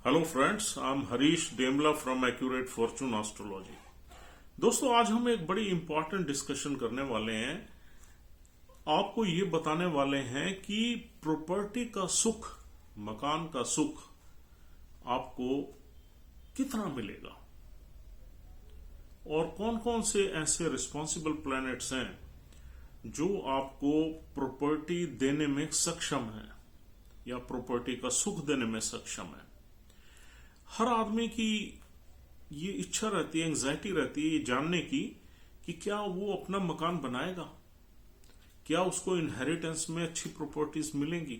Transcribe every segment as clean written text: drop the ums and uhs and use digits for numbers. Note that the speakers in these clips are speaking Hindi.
Hello friends, I am Harish Demla from accurate fortune astrology. दोस्तों, आज हम एक बड़ी इंपॉर्टेंट डिस्कशन करने वाले हैं। आपको ये बताने वाले हैं कि प्रॉपर्टी का सुख, मकान का सुख आपको कितना मिलेगा और कौन कौन से ऐसे रिस्पॉन्सिबल प्लैनेट्स हैं जो आपको प्रॉपर्टी देने में सक्षम है या प्रॉपर्टी का सुख देने में सक्षम है। हर आदमी की ये इच्छा रहती है, एंजाइटी रहती है ये जानने की कि क्या वो अपना मकान बनाएगा, क्या उसको इनहेरिटेंस में अच्छी प्रॉपर्टीज मिलेंगी।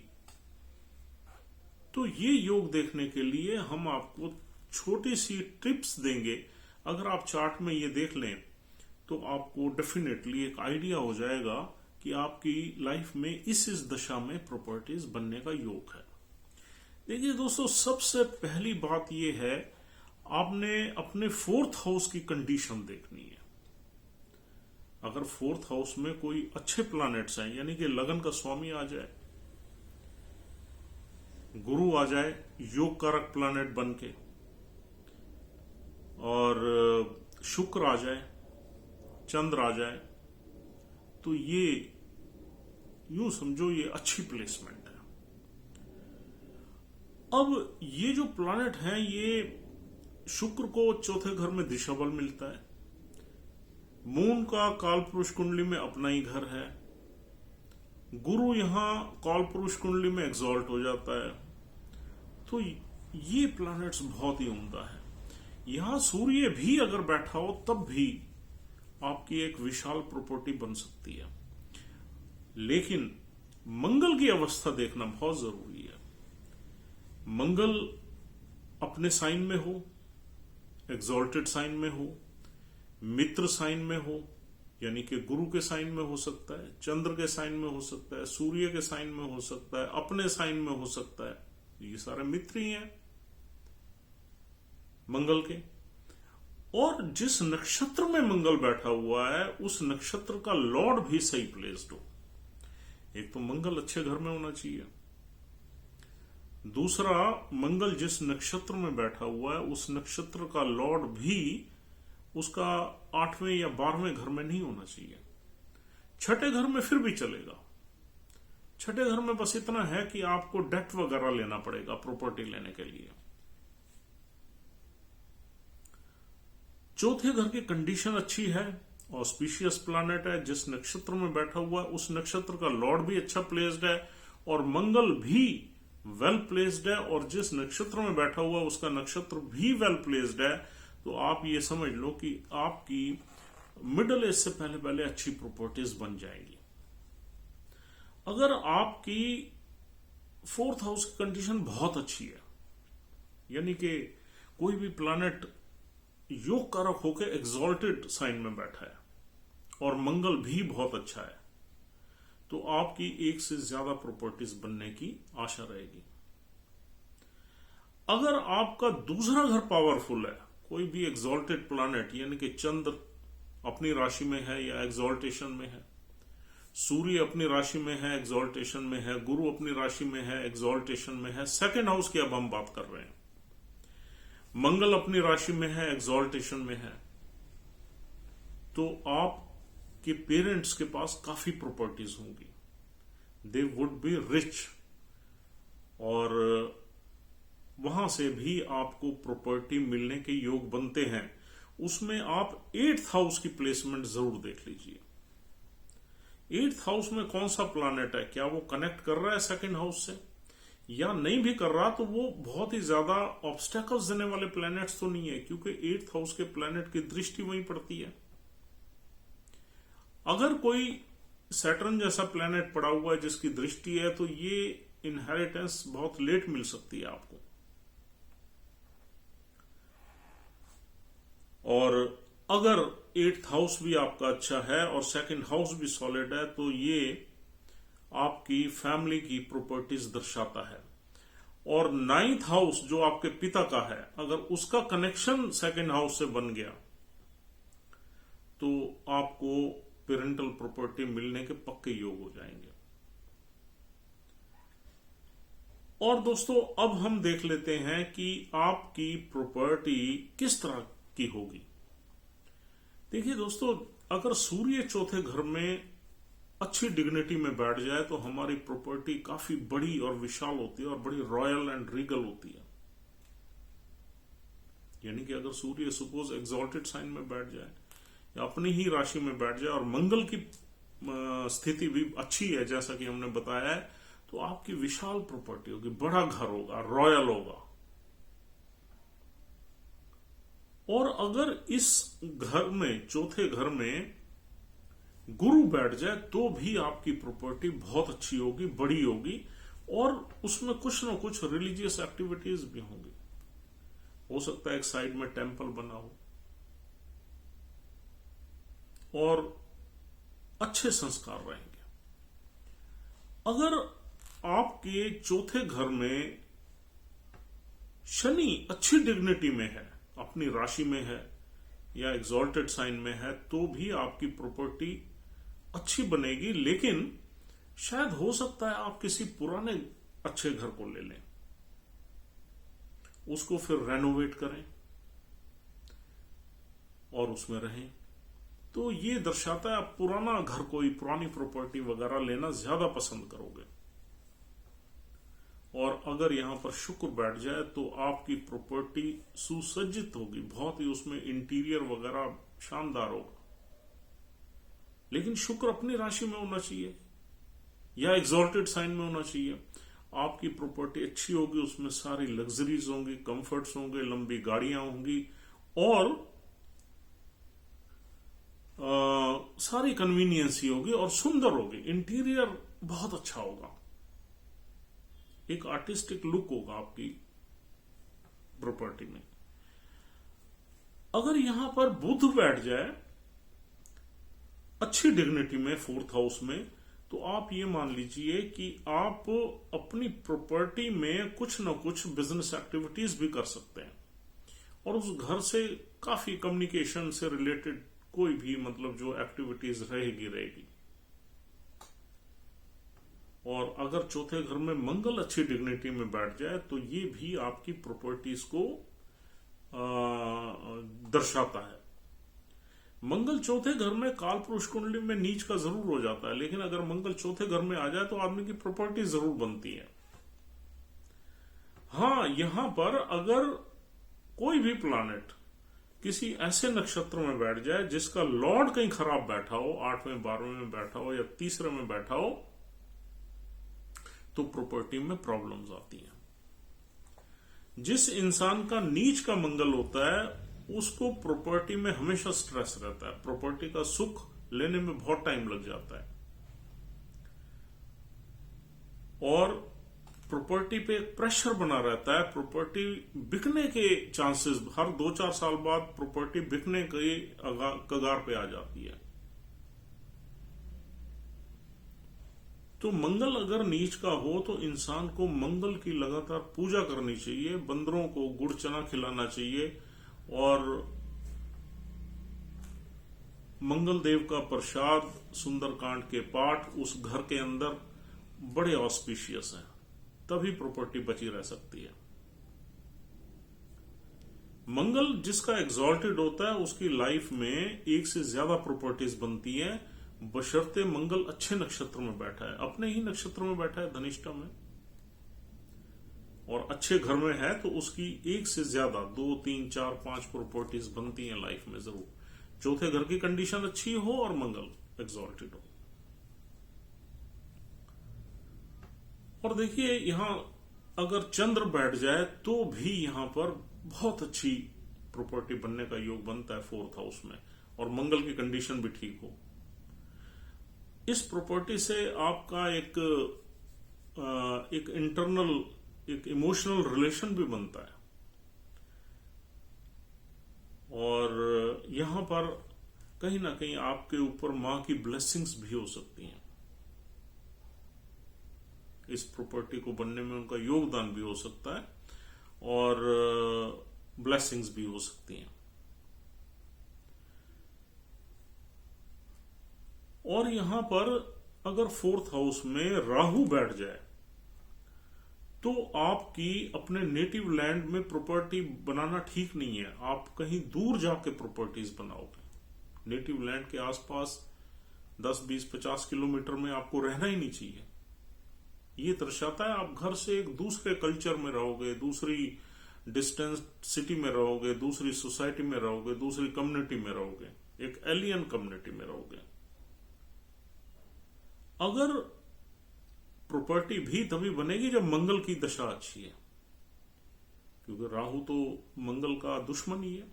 तो ये योग देखने के लिए हम आपको छोटी सी टिप्स देंगे। अगर आप चार्ट में ये देख लें तो आपको डेफिनेटली एक आइडिया हो जाएगा कि आपकी लाइफ में इस दशा में प्रॉपर्टीज बनने का योग है। देखिए दोस्तों, सबसे पहली बात यह है, आपने अपने फोर्थ हाउस की कंडीशन देखनी है। अगर फोर्थ हाउस में कोई अच्छे प्लैनेट्स हैं, यानी कि लगन का स्वामी आ जाए, गुरु आ जाए योग कारक प्लैनेट बन के, और शुक्र आ जाए, चंद्र आ जाए, तो ये यूं समझो ये अच्छी प्लेसमेंट है। अब ये जो प्लैनेट हैं, ये शुक्र को चौथे घर में दिशा बल मिलता है। मून का काल पुरुष कुंडली में अपना ही घर है। गुरु यहां काल पुरुष कुंडली में एग्जॉल्ट हो जाता है। तो ये प्लैनेट्स बहुत ही उम्दा है। यहां सूर्य भी अगर बैठा हो तब भी आपकी एक विशाल प्रॉपर्टी बन सकती है। लेकिन मंगल की अवस्था देखना बहुत जरूरी है। मंगल अपने साइन में हो, एग्जॉल्टेड साइन में हो, मित्र साइन में हो, यानी कि गुरु के साइन में हो सकता है, चंद्र के साइन में हो सकता है, सूर्य के साइन में हो सकता है, अपने साइन में हो सकता है। ये सारे मित्र ही हैं मंगल के। और जिस नक्षत्र में मंगल बैठा हुआ है उस नक्षत्र का लॉर्ड भी सही प्लेस्ड हो। एक तो मंगल अच्छे घर में होना चाहिए, दूसरा मंगल जिस नक्षत्र में बैठा हुआ है उस नक्षत्र का लॉर्ड भी उसका 8वें या 12वें घर में नहीं होना चाहिए। छठे घर में फिर भी चलेगा। छठे घर में बस इतना है कि आपको डेट वगैरह लेना पड़ेगा प्रॉपर्टी लेने के लिए। चौथे घर की कंडीशन अच्छी है, ऑस्पिशियस प्लैनेट है, जिस नक्षत्र में बैठा हुआ है उस नक्षत्र का लॉर्ड भी अच्छा प्लेस्ड है और मंगल भी वेल प्लेस्ड है, और जिस नक्षत्र में बैठा हुआ उसका नक्षत्र भी वेल प्लेस्ड है। तो आप ये समझ लो कि आपकी मिडिल एज से पहले पहले अच्छी प्रॉपर्टीज बन जाएगी। अगर आपकी फोर्थ हाउस की कंडीशन बहुत अच्छी है, यानी कि कोई भी प्लैनेट योग कारक होकर एग्जॉल्टेड साइन में बैठा है और मंगल भी बहुत अच्छा है, तो आपकी एक से ज्यादा प्रॉपर्टीज बनने की आशा रहेगी। अगर आपका दूसरा घर पावरफुल है, कोई भी एग्जॉल्टेड प्लैनेट, यानी कि चंद्र अपनी राशि में है या एग्जॉल्टेशन में है, सूर्य अपनी राशि में है एग्जॉल्टेशन में है, गुरु अपनी राशि में है एग्जॉल्टेशन में है, सेकेंड हाउस की अब हम बात कर रहे हैं, मंगल अपनी राशि में है एग्जॉल्टेशन में है, तो आपके पेरेंट्स के पास काफी प्रॉपर्टीज होंगी। दे वुड बी रिच, और वहां से भी आपको प्रॉपर्टी मिलने के योग बनते हैं। उसमें आप 8th हाउस की प्लेसमेंट जरूर देख लीजिए। 8th हाउस में कौन सा प्लैनेट है, क्या वो कनेक्ट कर रहा है सेकंड हाउस से, या नहीं भी कर रहा तो वो बहुत ही ज्यादा ऑब्स्टेकल्स देने वाले प्लैनेट्स तो नहीं है, क्योंकि 8th हाउस के प्लैनेट की दृष्टि वहीं पड़ती है। अगर कोई सैटर्न जैसा प्लैनेट पड़ा हुआ है जिसकी दृष्टि है, तो ये इनहेरिटेंस बहुत लेट मिल सकती है आपको। और अगर 8th हाउस भी आपका अच्छा है और सेकंड हाउस भी सॉलिड है, तो ये आपकी फैमिली की प्रॉपर्टीज दर्शाता है। और 9th हाउस जो आपके पिता का है, अगर उसका कनेक्शन सेकंड हाउस से बन गया तो आपको पेरेंटल प्रॉपर्टी मिलने के पक्के योग हो जाएंगे। और दोस्तों अब हम देख लेते हैं कि आपकी प्रॉपर्टी किस तरह की होगी। देखिए दोस्तों, अगर सूर्य चौथे घर में अच्छी डिग्निटी में बैठ जाए तो हमारी प्रॉपर्टी काफी बड़ी और विशाल होती है और बड़ी रॉयल एंड रीगल होती है। यानी कि अगर सूर्य सपोज एग्जॉल्टेड साइन में बैठ जाए या अपनी ही राशि में बैठ जाए और मंगल की स्थिति भी अच्छी है जैसा कि हमने बताया है, तो आपकी विशाल प्रॉपर्टी होगी, बड़ा घर होगा, रॉयल होगा। और अगर इस घर में, चौथे घर में गुरु बैठ जाए तो भी आपकी प्रॉपर्टी बहुत अच्छी होगी, बड़ी होगी और उसमें कुछ ना कुछ रिलीजियस एक्टिविटीज भी होंगी। हो सकता है एक साइड में टेंपल बना हो और अच्छे संस्कार रहेंगे। अगर आपके चौथे घर में शनि अच्छी डिग्निटी में है, अपनी राशि में है या एग्जॉल्टेड साइन में है, तो भी आपकी प्रॉपर्टी अच्छी बनेगी। लेकिन शायद हो सकता है आप किसी पुराने अच्छे घर को ले लें, उसको फिर रेनोवेट करें और उसमें रहें। तो ये दर्शाता है आप पुराना घर, कोई पुरानी प्रॉपर्टी वगैरह लेना ज्यादा पसंद करोगे। और अगर यहां पर शुक्र बैठ जाए तो आपकी प्रॉपर्टी सुसज्जित होगी, बहुत ही उसमें इंटीरियर वगैरह शानदार होगा। लेकिन शुक्र अपनी राशि में होना चाहिए या एग्जॉल्टेड साइन में होना चाहिए। आपकी प्रॉपर्टी अच्छी होगी, उसमें सारी लग्जरीज होंगी, कंफर्ट्स होंगे, लंबी गाड़ियां होंगी और सारी कन्वीनियंस ही होगी और सुंदर होगी। इंटीरियर बहुत अच्छा होगा, एक आर्टिस्टिक लुक होगा आपकी प्रॉपर्टी में। अगर यहां पर बुध बैठ जाए अच्छी डिग्निटी में फोर्थ हाउस में, तो आप ये मान लीजिए कि आप अपनी प्रॉपर्टी में कुछ ना कुछ बिजनेस एक्टिविटीज भी कर सकते हैं और उस घर से काफी कम्युनिकेशन से रिलेटेड कोई भी मतलब जो एक्टिविटीज रहेगी। और अगर चौथे घर में मंगल अच्छी डिग्निटी में बैठ जाए तो ये भी आपकी प्रॉपर्टीज को दर्शाता है। मंगल चौथे घर में काल पुरुष कुंडली में नीच का जरूर हो जाता है, लेकिन अगर मंगल चौथे घर में आ जाए तो आदमी की प्रॉपर्टी जरूर बनती है। हाँ, यहां पर अगर कोई भी प्लैनेट किसी ऐसे नक्षत्र में बैठ जाए जिसका लॉर्ड कहीं खराब बैठा हो, 8वें 12वें में बैठा हो या तीसरे में बैठा हो, तो प्रॉपर्टी में प्रॉब्लम्स आती हैं। जिस इंसान का नीच का मंगल होता है उसको प्रॉपर्टी में हमेशा स्ट्रेस रहता है, प्रॉपर्टी का सुख लेने में बहुत टाइम लग जाता है और प्रॉपर्टी पे एक प्रेशर बना रहता है। प्रॉपर्टी बिकने के चांसेस, हर 2-4 साल बाद प्रॉपर्टी बिकने के कगार पे आ जाती है। तो मंगल अगर नीच का हो तो इंसान को मंगल की लगातार पूजा करनी चाहिए, बंदरों को गुड़ चना खिलाना चाहिए और मंगल देव का प्रसाद, सुंदरकांड के पाठ उस घर के अंदर बड़े ऑस्पिशियस हैं, तभी प्रॉपर्टी बची रह सकती है। मंगल जिसका एग्जॉल्टेड होता है उसकी लाइफ में एक से ज्यादा प्रॉपर्टीज बनती हैं, बशर्ते मंगल अच्छे नक्षत्र में बैठा है। अपने ही नक्षत्र में बैठा है, धनिष्ठा में, और अच्छे घर में है तो उसकी एक से ज्यादा 2, 3, 4, 5 प्रॉपर्टीज बनती हैं लाइफ में जरूर। चौथे घर की कंडीशन अच्छी हो और मंगल एग्जॉल्टेड हो। और देखिए यहां अगर चंद्र बैठ जाए तो भी यहां पर बहुत अच्छी प्रॉपर्टी बनने का योग बनता है 4th हाउस में, और मंगल की कंडीशन भी ठीक हो। इस प्रॉपर्टी से आपका एक इंटरनल, एक इमोशनल रिलेशन भी बनता है और यहां पर कहीं ना कहीं आपके ऊपर मां की ब्लेसिंग्स भी हो सकती हैं। इस प्रॉपर्टी को बनने में उनका योगदान भी हो सकता है और ब्लेसिंग्स भी हो सकती हैं। और यहां पर अगर 4th हाउस में राहु बैठ जाए तो आपकी अपने नेटिव लैंड में प्रॉपर्टी बनाना ठीक नहीं है, आप कहीं दूर जाके प्रॉपर्टीज बनाओगे। नेटिव लैंड के आसपास 10, 20, 50 किलोमीटर में आपको रहना ही नहीं चाहिए। ये दर्शाता है आप घर से एक दूसरे कल्चर में रहोगे, दूसरी डिस्टेंस सिटी में रहोगे, दूसरी सोसाइटी में रहोगे, दूसरी कम्युनिटी में रहोगे, एक एलियन कम्युनिटी में रहोगे। अगर प्रॉपर्टी भी तभी बनेगी जब मंगल की दशा अच्छी है, क्योंकि राहु तो मंगल का दुश्मन ही है।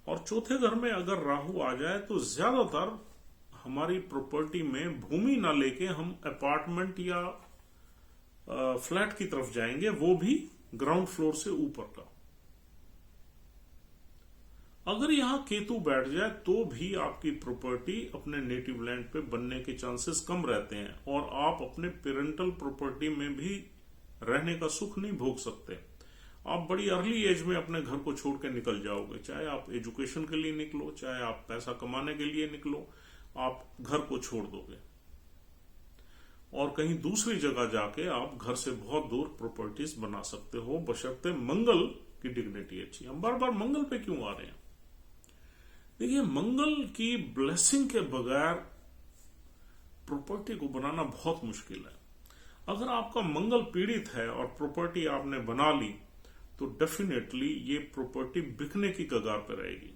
और चौथे घर में अगर राहु आ जाए तो ज्यादातर हमारी प्रॉपर्टी में भूमि ना लेके हम अपार्टमेंट या फ्लैट की तरफ जाएंगे, वो भी ग्राउंड फ्लोर से ऊपर का। अगर यहां केतु बैठ जाए तो भी आपकी प्रॉपर्टी अपने नेटिव लैंड पे बनने के चांसेस कम रहते हैं, और आप अपने पेरेंटल प्रॉपर्टी में भी रहने का सुख नहीं भोग सकते। आप बड़ी अर्ली एज में अपने घर को छोड़ के निकल जाओगे, चाहे आप एजुकेशन के लिए निकलो, चाहे आप पैसा कमाने के लिए निकलो, आप घर को छोड़ दोगे और कहीं दूसरी जगह जाके आप घर से बहुत दूर प्रॉपर्टीज बना सकते हो, बशर्ते मंगल की डिग्निटी अच्छी। हम बार बार मंगल पे क्यों आ रहे हैं? देखिए, मंगल की ब्लेसिंग के बगैर प्रॉपर्टी को बनाना बहुत मुश्किल है। अगर आपका मंगल पीड़ित है और प्रॉपर्टी आपने बना ली तो डेफिनेटली ये प्रॉपर्टी बिकने की कगार पर रहेगी।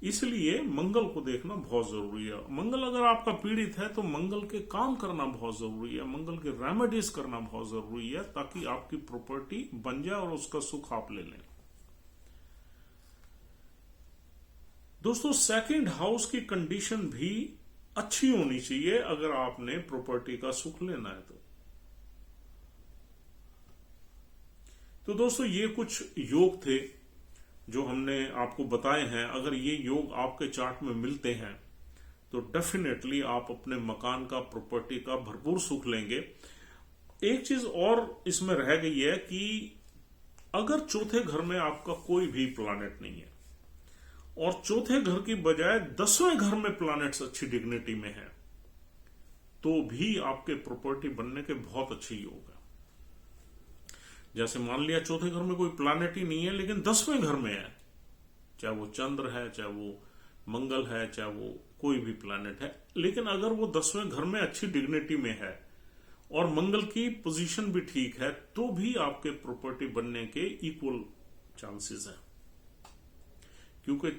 इसलिए मंगल को देखना बहुत जरूरी है। मंगल अगर आपका पीड़ित है तो मंगल के काम करना बहुत जरूरी है, मंगल के रेमेडीज करना बहुत जरूरी है, ताकि आपकी प्रॉपर्टी बन जाए और उसका सुख आप ले लें। दोस्तों, सेकंड हाउस की कंडीशन भी अच्छी होनी चाहिए अगर आपने प्रॉपर्टी का सुख लेना है तो दोस्तों, ये कुछ योग थे जो हमने आपको बताए हैं। अगर ये योग आपके चार्ट में मिलते हैं तो डेफिनेटली आप अपने मकान का, प्रॉपर्टी का भरपूर सुख लेंगे। एक चीज और इसमें रह गई है कि अगर चौथे घर में आपका कोई भी प्लैनेट नहीं है और चौथे घर की बजाय 10वें घर में प्लैनेट्स अच्छी डिग्निटी में है, तो भी आपके प्रॉपर्टी बनने के बहुत अच्छे योग है। जैसे मान लिया चौथे घर में कोई प्लैनेट ही नहीं है लेकिन 10वें घर में है, चाहे वो चंद्र है, चाहे वो मंगल है, चाहे वो कोई भी प्लैनेट है, लेकिन अगर वो 10वें घर में अच्छी डिग्निटी में है और मंगल की पोजीशन भी ठीक है, तो भी आपके प्रॉपर्टी बनने के इक्वल चांसेस हैं, क्योंकि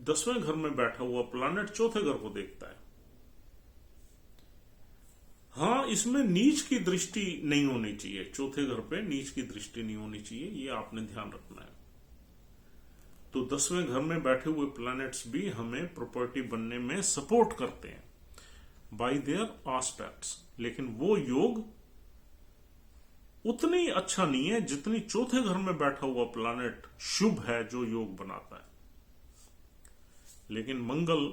10वें घर में बैठा हुआ प्लैनेट चौथे घर को देखता है। हाँ, इसमें नीच की दृष्टि नहीं होनी चाहिए, चौथे घर पे नीच की दृष्टि नहीं होनी चाहिए, ये आपने ध्यान रखना है। तो 10वें घर में बैठे हुए प्लैनेट्स भी हमें प्रॉपर्टी बनने में सपोर्ट करते हैं बाय देयर आस्पेक्ट्स, लेकिन वो योग उतनी अच्छा नहीं है जितनी चौथे घर में बैठा हुआ प्लैनेट शुभ है जो योग बनाता है। लेकिन मंगल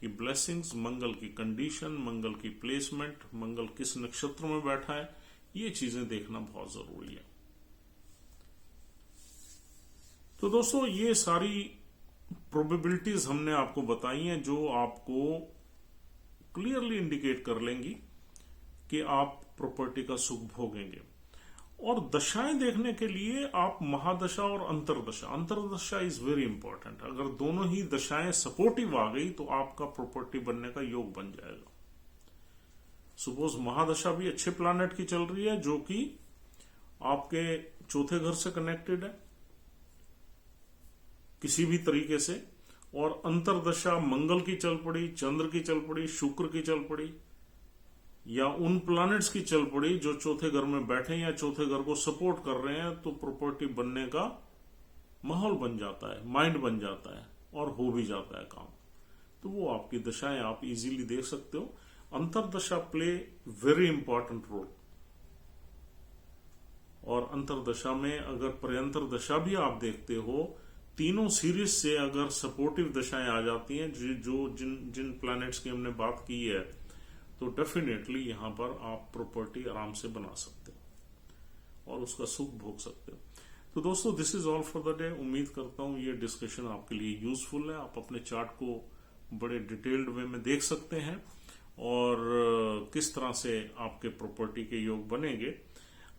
की ब्लेसिंग्स, मंगल की कंडीशन, मंगल की प्लेसमेंट, मंगल किस नक्षत्र में बैठा है, ये चीजें देखना बहुत जरूरी है। तो दोस्तों, ये सारी प्रोबेबिलिटीज हमने आपको बताई हैं जो आपको क्लियरली इंडिकेट कर लेंगी कि आप प्रॉपर्टी का सुख भोगेंगे। और दशाएं देखने के लिए आप महादशा और अंतरदशा इज वेरी इंपॉर्टेंट। अगर दोनों ही दशाएं सपोर्टिव आ गई तो आपका प्रॉपर्टी बनने का योग बन जाएगा। सपोज महादशा भी अच्छे प्लैनेट की चल रही है जो कि आपके चौथे घर से कनेक्टेड है किसी भी तरीके से, और अंतरदशा मंगल की चल पड़ी, चंद्र की चल पड़ी, शुक्र की चल पड़ी, या उन प्लैनेट्स की चल पड़ी जो चौथे घर में बैठे या चौथे घर को सपोर्ट कर रहे हैं, तो प्रॉपर्टी बनने का माहौल बन जाता है, माइंड बन जाता है और हो भी जाता है काम। तो वो आपकी दशाएं आप इजीली देख सकते हो। अंतरदशा प्ले वेरी इंपॉर्टेंट रोल, और अंतरदशा में अगर पर्यंतर दशा भी आप देखते हो, तीनों सीरीज से अगर सपोर्टिव दशाएं आ जाती हैं जो जिन प्लैनेट्स की हमने बात की है, तो डेफिनेटली यहां पर आप प्रॉपर्टी आराम से बना सकते हो और उसका सुख भोग सकते हो। तो दोस्तों, this is all for the day. उम्मीद करता हूं ये डिस्कशन आपके लिए यूजफुल है। आप अपने चार्ट को बड़े डिटेल्ड वे में देख सकते हैं और किस तरह से आपके प्रॉपर्टी के योग बनेंगे।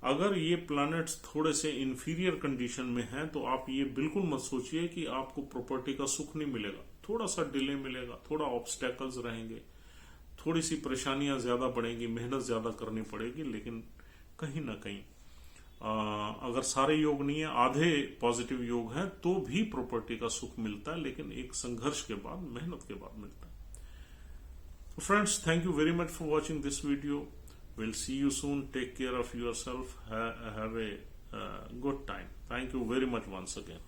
अगर ये प्लैनेट्स थोड़े से इंफीरियर कंडीशन में हैं तो आप ये बिल्कुल मत सोचिए कि आपको प्रॉपर्टी का सुख नहीं मिलेगा। थोड़ा सा डिले मिलेगा, थोड़ा ऑब्स्टेकल्स रहेंगे, थोड़ी सी परेशानियां ज्यादा बढ़ेंगी, मेहनत ज्यादा करनी पड़ेगी, लेकिन कहीं ना कहीं अगर सारे योग नहीं है, आधे पॉजिटिव योग हैं, तो भी प्रॉपर्टी का सुख मिलता है, लेकिन एक संघर्ष के बाद, मेहनत के बाद मिलता है। So friends, thank you very much for watching this video. We'll see you soon. Take care of yourself. Have a good time. Thank you very much once again.